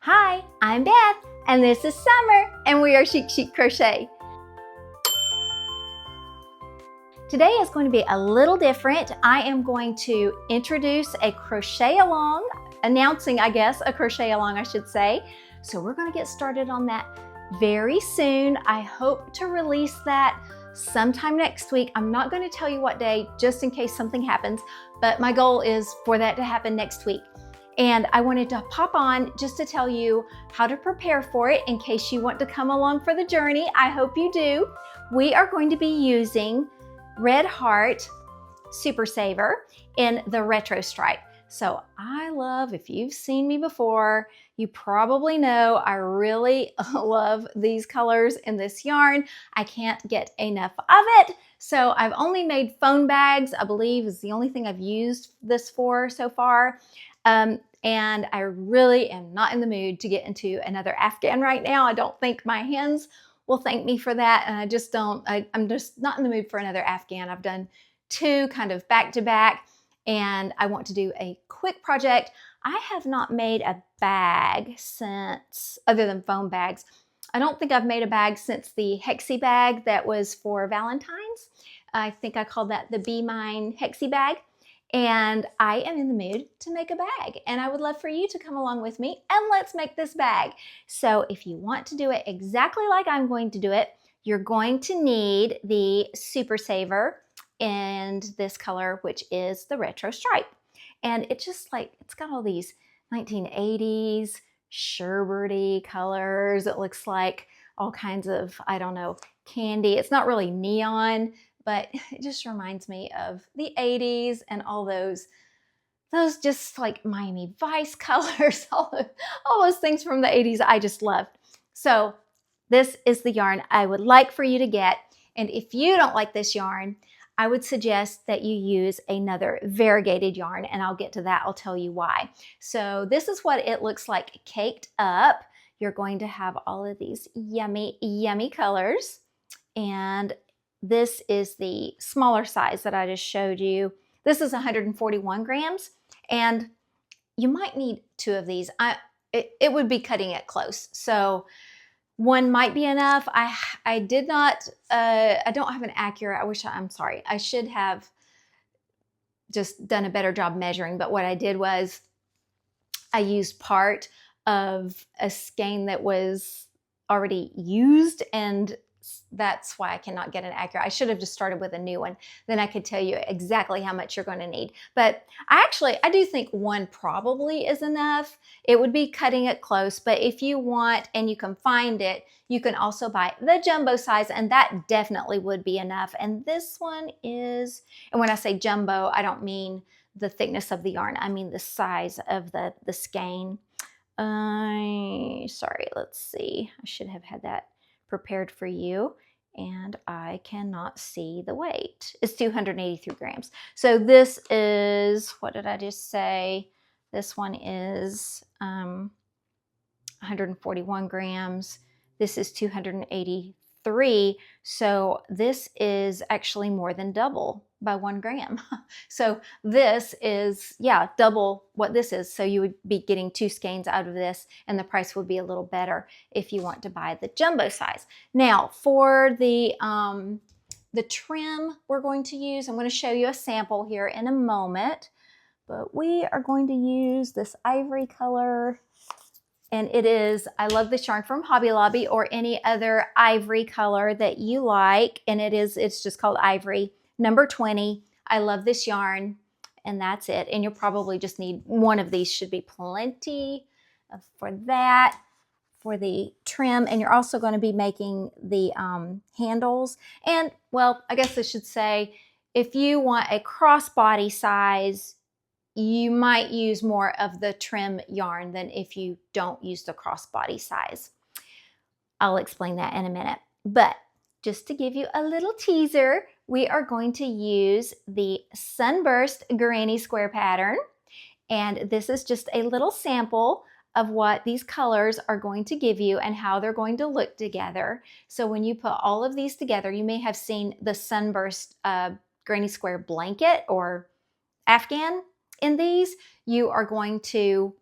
Hi, I'm Beth, and this is Summer, and we are Chic Chic Crochet. Today is going to be a little different. I am going to introduce a crochet-along, announcing, I guess, a crochet-along, I should say. So we're going to get started on that very soon. I hope to release that sometime next week. I'm not going to tell you what day, just in case something happens, but my goal is for that to happen next week. And I wanted to pop on just to tell you how to prepare for it in case you want to come along for the journey. I hope you do. We are going to be using Red Heart Super Saver in the retro stripe. So I love, if you've seen me before, you probably know I really love these colors in this yarn. I can't get enough of it. So I've only made phone bags, I believe is the only thing I've used this for so far. And I really am not in the mood to get into another Afghan right now. I don't think my hands will thank me for that. And I just don't, I'm just not in the mood for another Afghan. I've done two kind of back to back, and I want to do a quick project. I have not made a bag since, other than foam bags, I don't think I've made a bag since the Hexie bag that was for Valentine's. I think I called that the Be Mine Hexie bag. And I am in the mood to make a bag, and I would love for you to come along with me and let's make this bag. So if you want to do it exactly like I'm going to do it, you're going to need the Super Saver in this color, which is the retro stripe. And it's just like, it's got all these 1980s sherbety colors. It looks like all kinds of, I don't know, candy. It's not really neon, but it just reminds me of the 80s and all those just like Miami Vice colors, all those things from the 80s I just loved. So this is the yarn I would like for you to get. And if you don't like this yarn, I would suggest that you use another variegated yarn, and I'll get to that. I'll tell you why. So this is what it looks like caked up. You're going to have all of these yummy, yummy colors. And this is the smaller size that I just showed you. This is 141 grams, and you might need two of these. It would be cutting it close. So one might be enough. I did not, I don't have an accurate, I'm sorry. I should have just done a better job measuring, but what I did was I used part of a skein that was already used, and that's why I cannot get an accurate. I should have just started with a new one. Then I could tell you exactly how much you're going to need. But I do think one probably is enough. It would be cutting it close, but if you want and you can find it, you can also buy the jumbo size, and that definitely would be enough. And this one is, and when I say jumbo, I don't mean the thickness of the yarn. I mean the size of the skein. Sorry, let's see. I should have had that prepared for you, and I cannot see the weight. It's 283 grams. So this is, what did I just say? This one is 141 grams. This is 283. So this is actually more than double by 1 gram. So this is, yeah, double what this is. So you would be getting 2 skeins out of this, and the price would be a little better if you want to buy the jumbo size. Now for the trim we're going to use, I'm going to show you a sample here in a moment, but we are going to use this ivory color. And it is, I love this yarn from Hobby Lobby or any other ivory color that you like. And it's just called Ivory, number 20. I love this yarn, and that's it. And you'll probably just need one of these, should be plenty for that, for the trim. And you're also going to be making the handles. And well, I guess I should say, if you want a crossbody size, you might use more of the trim yarn than if you don't use the crossbody size. I'll explain that in a minute. But just to give you a little teaser, we are going to use the Sunburst Granny Square pattern. And this is just a little sample of what these colors are going to give you and how they're going to look together. So when you put all of these together, you may have seen the Sunburst Granny Square blanket or Afghan in these. You are going to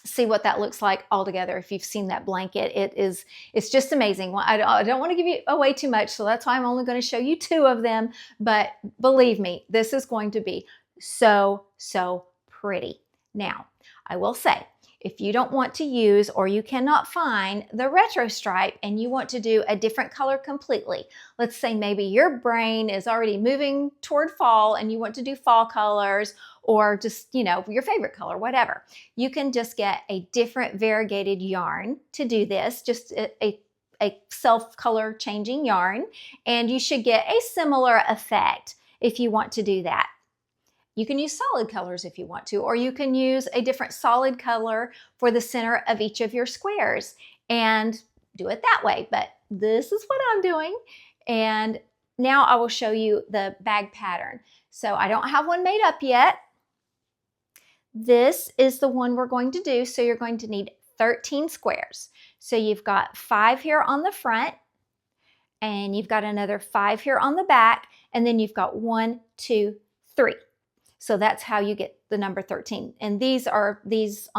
see what that looks like all together. If you've seen that blanket, it's just amazing. Well, I don't want to give you away too much, so that's why I'm only going to show you 2 of them. But believe me, this is going to be so pretty. Now, I will say, if you don't want to use or you cannot find the retro stripe and you want to do a different color completely, let's say maybe your brain is already moving toward fall and you want to do fall colors or just, you know, your favorite color, whatever. You can just get a different variegated yarn to do this, just a self-color changing yarn, and you should get a similar effect if you want to do that. You can use solid colors if you want to, or you can use a different solid color for the center of each of your squares and do it that way. But this is what I'm doing. And now I will show you the bag pattern. So I don't have one made up yet. This is the one we're going to do. So you're going to need 13 squares. So you've got 5 here on the front, and you've got another 5 here on the back, and then you've got 1, 2, 3. So that's how you get the number 13. And these on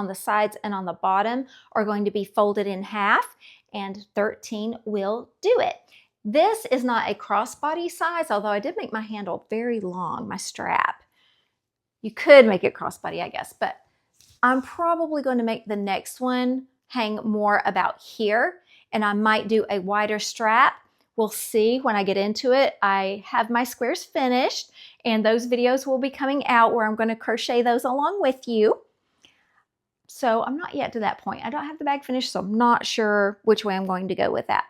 the sides and on the bottom are going to be folded in half, and 13 will do it. This is not a crossbody size, although I did make my handle very long, my strap. You could make it crossbody, I guess, but I'm probably going to make the next one hang more about here, and I might do a wider strap. We'll see when I get into it. I have my squares finished, and those videos will be coming out where I'm going to crochet those along with you. So I'm not yet to that point. I don't have the bag finished, so I'm not sure which way I'm going to go with that.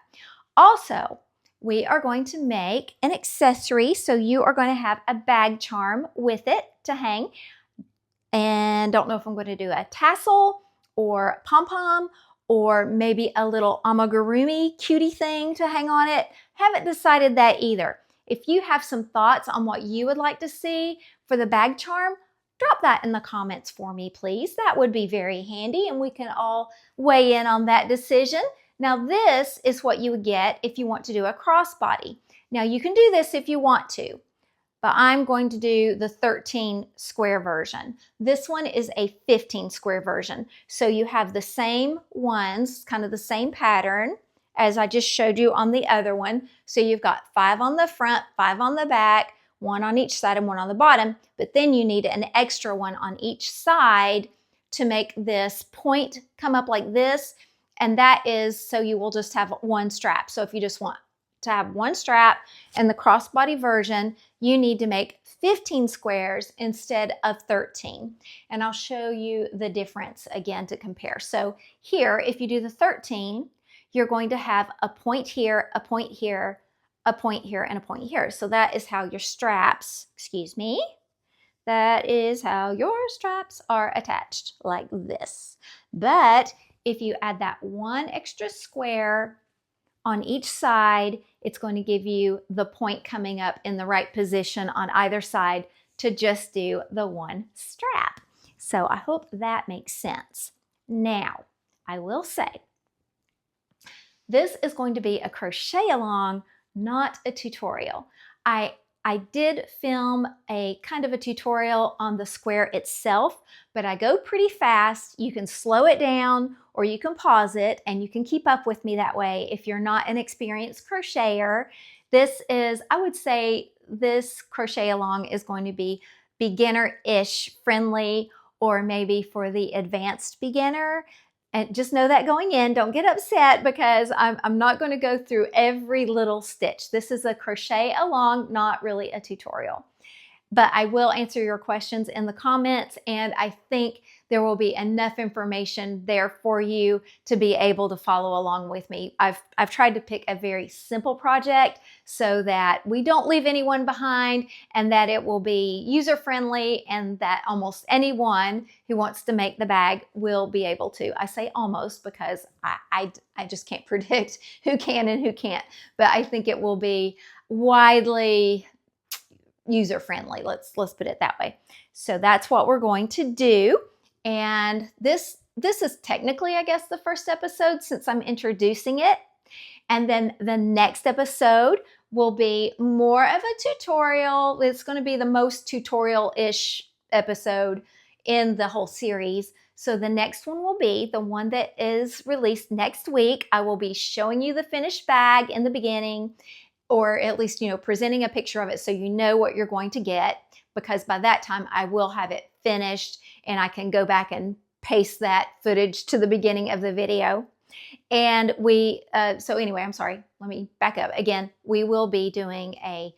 Also, we are going to make an accessory, so you are going to have a bag charm with it to hang. And don't know if I'm going to do a tassel or pom-pom or maybe a little amigurumi cutie thing to hang on it. Haven't decided that either. If you have some thoughts on what you would like to see for the bag charm, drop that in the comments for me, please. That would be very handy, and we can all weigh in on that decision. Now, this is what you would get if you want to do a crossbody. Now, you can do this if you want to, but I'm going to do the 13 square version. This one is a 15 square version. So you have the same ones, kind of the same pattern as I just showed you on the other one. So you've got 5 on the front, 5 on the back, 1 on each side and 1 on the bottom, but then you need an extra one on each side to make this point come up like this. And that is so you will just have 1 strap. So if you just want to have 1 strap and the crossbody version, you need to make 15 squares instead of 13. And I'll show you the difference again to compare. So here, if you do the 13, you're going to have a point here, a point here, a point here, and a point here. So that is how your straps, that is how your straps are attached, like this. But if you add that 1 extra square on each side, it's going to give you the point coming up in the right position on either side to just do the 1 strap. So I hope that makes sense. Now, I will say, this is going to be a crochet along, not a tutorial. I did film a kind of a tutorial on the square itself, but I go pretty fast. You can slow it down or you can pause it, and you can keep up with me that way if you're not an experienced crocheter. This is, I would say, this crochet along is going to be beginner-ish friendly, or maybe for the advanced beginner. And just know that going in, don't get upset because I'm not going to go through every little stitch. This is a crochet along, not really a tutorial. But I will answer your questions in the comments, and I think there will be enough information there for you to be able to follow along with me. I've tried to pick a very simple project so that we don't leave anyone behind, and that it will be user-friendly, and that almost anyone who wants to make the bag will be able to. I say almost because I just can't predict who can and who can't, but I think it will be widely user-friendly. Let's put it that way. So that's what we're going to do. And this is technically, I guess, the first episode since I'm introducing it. And then the next episode will be more of a tutorial. It's going to be the most tutorial-ish episode in the whole series. So the next one will be the one that is released next week. I will be showing you the finished bag in the beginning, or at least, presenting a picture of it so you know what you're going to get, because by that time I will have it finished and I can go back and paste that footage to the beginning of the video. And so anyway, I'm sorry, let me back up. Again, we will be doing a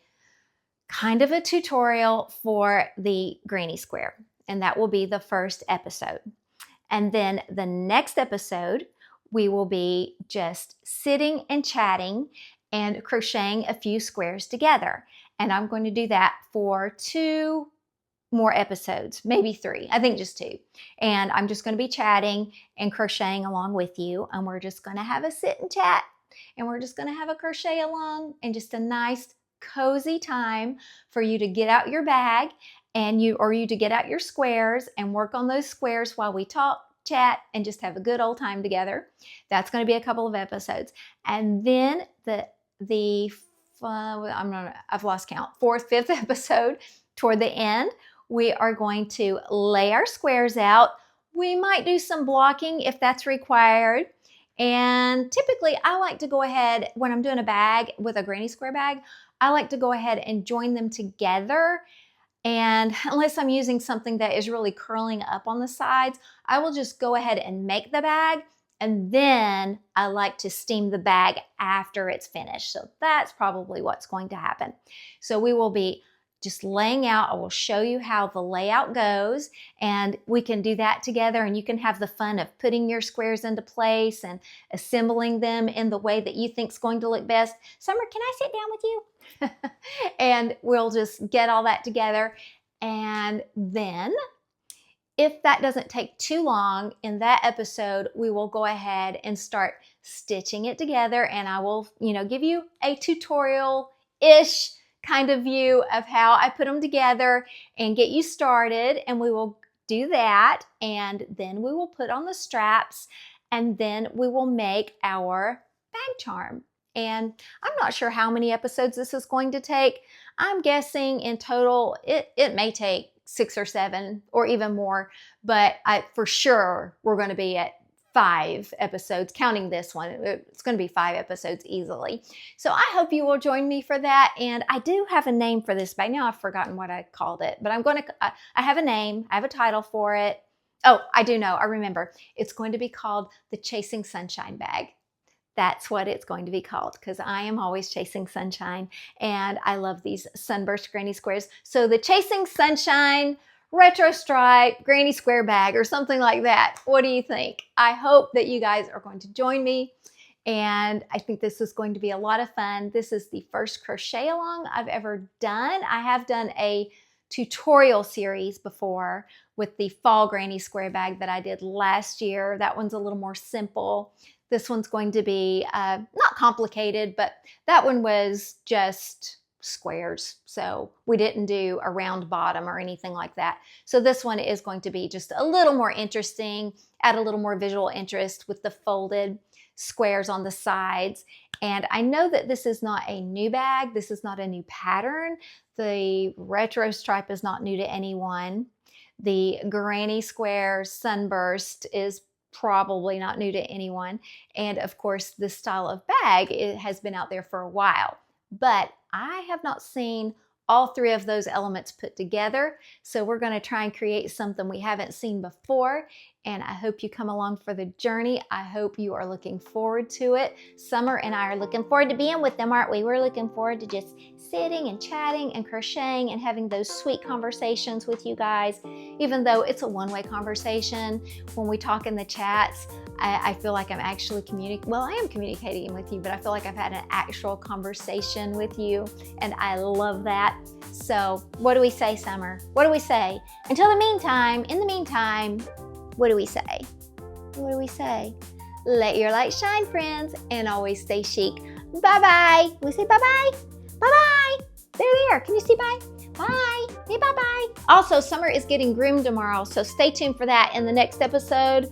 kind of a tutorial for the granny square, and that will be the first episode. And then the next episode, we will be just sitting and chatting and crocheting a few squares together. And I'm going to do that for 2 more episodes, maybe 3, I think just 2. And I'm just going to be chatting and crocheting along with you. And we're just going to have a sit and chat. And we're just going to have a crochet along and just a nice cozy time for you to get out your bag and you to get out your squares and work on those squares while we talk, chat, and just have a good old time together. That's going to be a couple of episodes. And then I've lost count, 4th, 5th episode, toward the end, we are going to lay our squares out. We might do some blocking if that's required. And typically I like to go ahead, when I'm doing a bag with a granny square bag, I like to go ahead and join them together. And unless I'm using something that is really curling up on the sides, I will just go ahead and make the bag. And then I like to steam the bag after it's finished. So that's probably what's going to happen. So we will be just laying out. I will show you how the layout goes, and we can do that together, and you can have the fun of putting your squares into place and assembling them in the way that you think is going to look best. Summer, can I sit down with you? And we'll just get all that together. And then if that doesn't take too long, in that episode, we will go ahead and start stitching it together, and I will, give you a tutorial-ish kind of view of how I put them together and get you started. And we will do that, and then we will put on the straps, and then we will make our bag charm. And I'm not sure how many episodes this is going to take. I'm guessing in total it may take 6 or 7 or even more, but for sure we're going to be at 5 episodes, counting this one. It's going to be 5 episodes easily. So I hope you will join me for that. And I do have a name for this bag. Now I've forgotten what I called it, but I have a name. I have a title for it. Oh, I do know. I remember. It's going to be called the Chasing Sunshine bag. That's what it's going to be called, because I am always chasing sunshine and I love these Sunburst Granny Squares. So the Chasing Sunshine retro stripe granny square bag, or something like that. What do you think? I hope that you guys are going to join me, and I think this is going to be a lot of fun. This is the first crochet along I've ever done. I have done a tutorial series before with the fall granny square bag that I did last year. That one's a little more simple. This one's going to be not complicated, but that one was just squares. So we didn't do a round bottom or anything like that. So this one is going to be just a little more interesting, add a little more visual interest with the folded squares on the sides. And I know that this is not a new bag. This is not a new pattern. The retro stripe is not new to anyone. The Granny Square Sunburst is probably not new to anyone. And of course, this style of bag, it has been out there for a while. But I have not seen all 3 of those elements put together. So we're going to try and create something we haven't seen before. And I hope you come along for the journey. I hope you are looking forward to it. Summer and I are looking forward to being with them, aren't we? We're looking forward to just sitting and chatting and crocheting and having those sweet conversations with you guys. Even though it's a one-way conversation, when we talk in the chats, I feel like I'm actually communicating. Well, I am communicating with you, but I feel like I've had an actual conversation with you, and I love that. So what do we say, Summer? What do we say? In the meantime, what do we say? What do we say? Let your light shine, friends, and always stay chic. Bye-bye. We say bye-bye. Bye-bye. There. Can you see bye? Bye. Say bye-bye. Also, Summer is getting groomed tomorrow, so stay tuned for that in the next episode.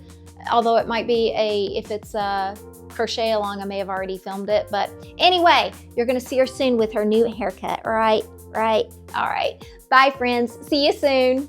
Although it might be if it's a crochet along, I may have already filmed it. But anyway, you're going to see her soon with her new haircut, right? All right. Bye, friends. See you soon.